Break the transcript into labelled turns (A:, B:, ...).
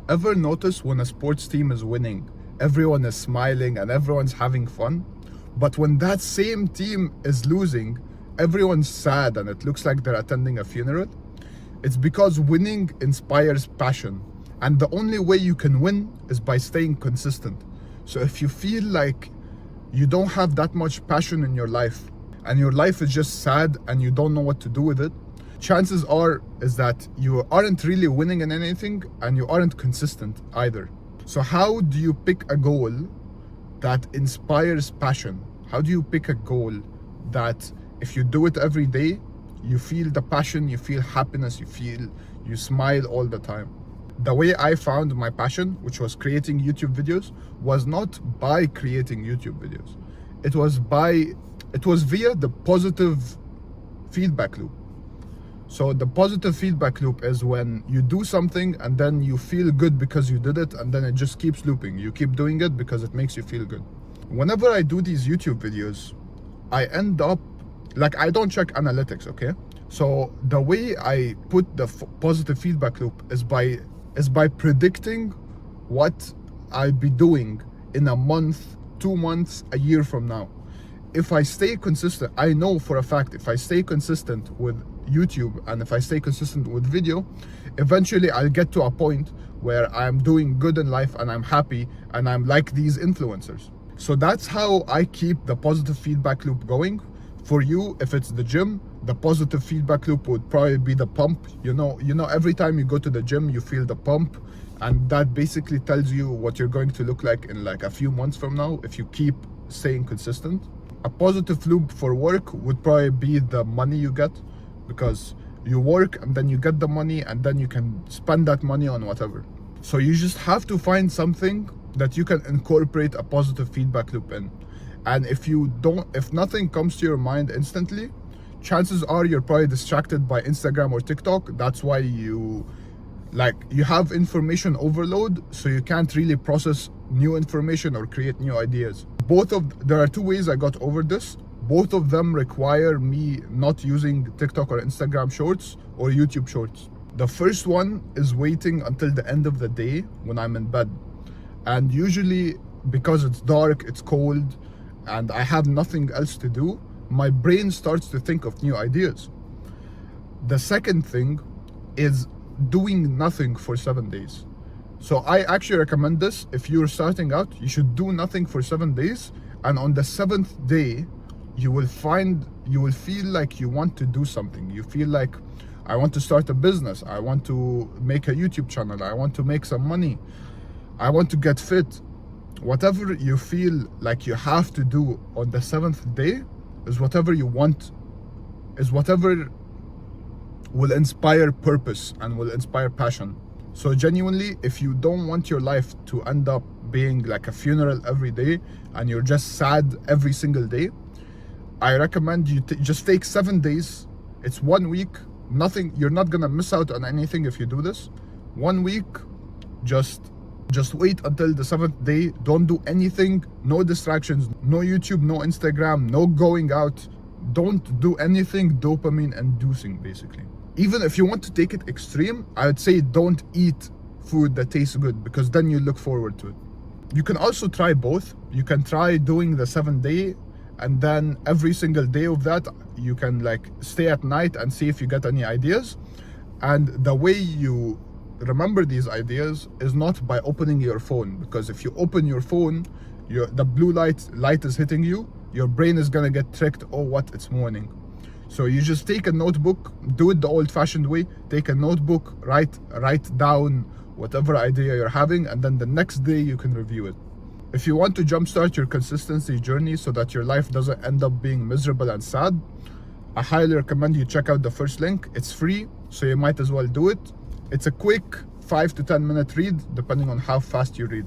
A: Ever notice when a sports team is winning, everyone is smiling and everyone's having fun? But when that same team is losing, everyone's sad and it looks like they're attending a funeral? It's because winning inspires passion. And the only way you can win is by staying consistent. So if you feel like you don't have that much passion in your life and your life is just sad and you don't know what to do with it, chances are is that you aren't really winning in anything and you aren't consistent either. So how do you pick a goal that inspires passion? How do you pick a goal that if you do it every day, you feel the passion, you feel happiness, you smile all the time? The way I found my passion, which was creating YouTube videos, was not by creating YouTube videos. It was via the positive feedback loop. So the positive feedback loop is when you do something and then you feel good because you did it, and then it just keeps looping. You keep doing it because it makes you feel good. Whenever I do these YouTube videos, I end up, like, I don't check analytics, okay? So the way I put the positive feedback loop is by predicting what I'll be doing in a month, 2 months, a year from now. If I stay consistent, I know for a fact, if I stay consistent with YouTube and if I stay consistent with video, eventually I'll get to a point where I'm doing good in life and I'm happy and I'm like these influencers. So that's how I keep the positive feedback loop going. For you, if it's the gym, the positive feedback loop would probably be the pump. You know, every time you go to the gym, you feel the pump, and that basically tells you what you're going to look like in like a few months from now if you keep staying consistent. A positive loop for work would probably be the money you get, because you work and then you get the money and then you can spend that money on whatever. So you just have to find something that you can incorporate a positive feedback loop in. And if nothing comes to your mind instantly, chances are you're probably distracted by Instagram or TikTok. That's why you have information overload, so you can't really process new information or create new ideas. There are two ways I got over this. Both of them require me not using TikTok or Instagram shorts or YouTube shorts. The first one is waiting until the end of the day when I'm in bed. And usually, because it's dark, it's cold, and I have nothing else to do, my brain starts to think of new ideas. The second thing is doing nothing for 7 days. So I actually recommend this. If you're starting out, you should do nothing for 7 days, and on the 7th day, you will feel like you want to do something. You feel like, I want to start a business, I want to make a YouTube channel, I want to make some money, I want to get fit. Whatever you feel like you have to do on the 7th day is whatever you want, is whatever will inspire purpose and will inspire passion. So genuinely, if you don't want your life to end up being like a funeral every day and you're just sad every single day, I recommend you just take 7 days. It's 1 week. Nothing, you're not gonna miss out on anything if you do this. 1 week, just wait until the 7th day. Don't do anything, no distractions, no YouTube, no Instagram, no going out. Don't do anything dopamine inducing, basically. Even if you want to take it extreme, I would say don't eat food that tastes good, because then you look forward to it. You can also try both. You can try doing the 7 day, and then every single day of that, you can like stay at night and see if you get any ideas. And the way you remember these ideas is not by opening your phone, because if you open your phone, the blue light is hitting you, your brain is gonna get tricked. Oh, what, it's morning. So you just take a notebook, do it the old-fashioned way. Take a notebook, write down whatever idea you're having, and then the next day you can review it. If you want to jumpstart your consistency journey so that your life doesn't end up being miserable and sad, I highly recommend you check out the first link. It's free, so you might as well do it. It's a quick 5 to 10 minute read, depending on how fast you read.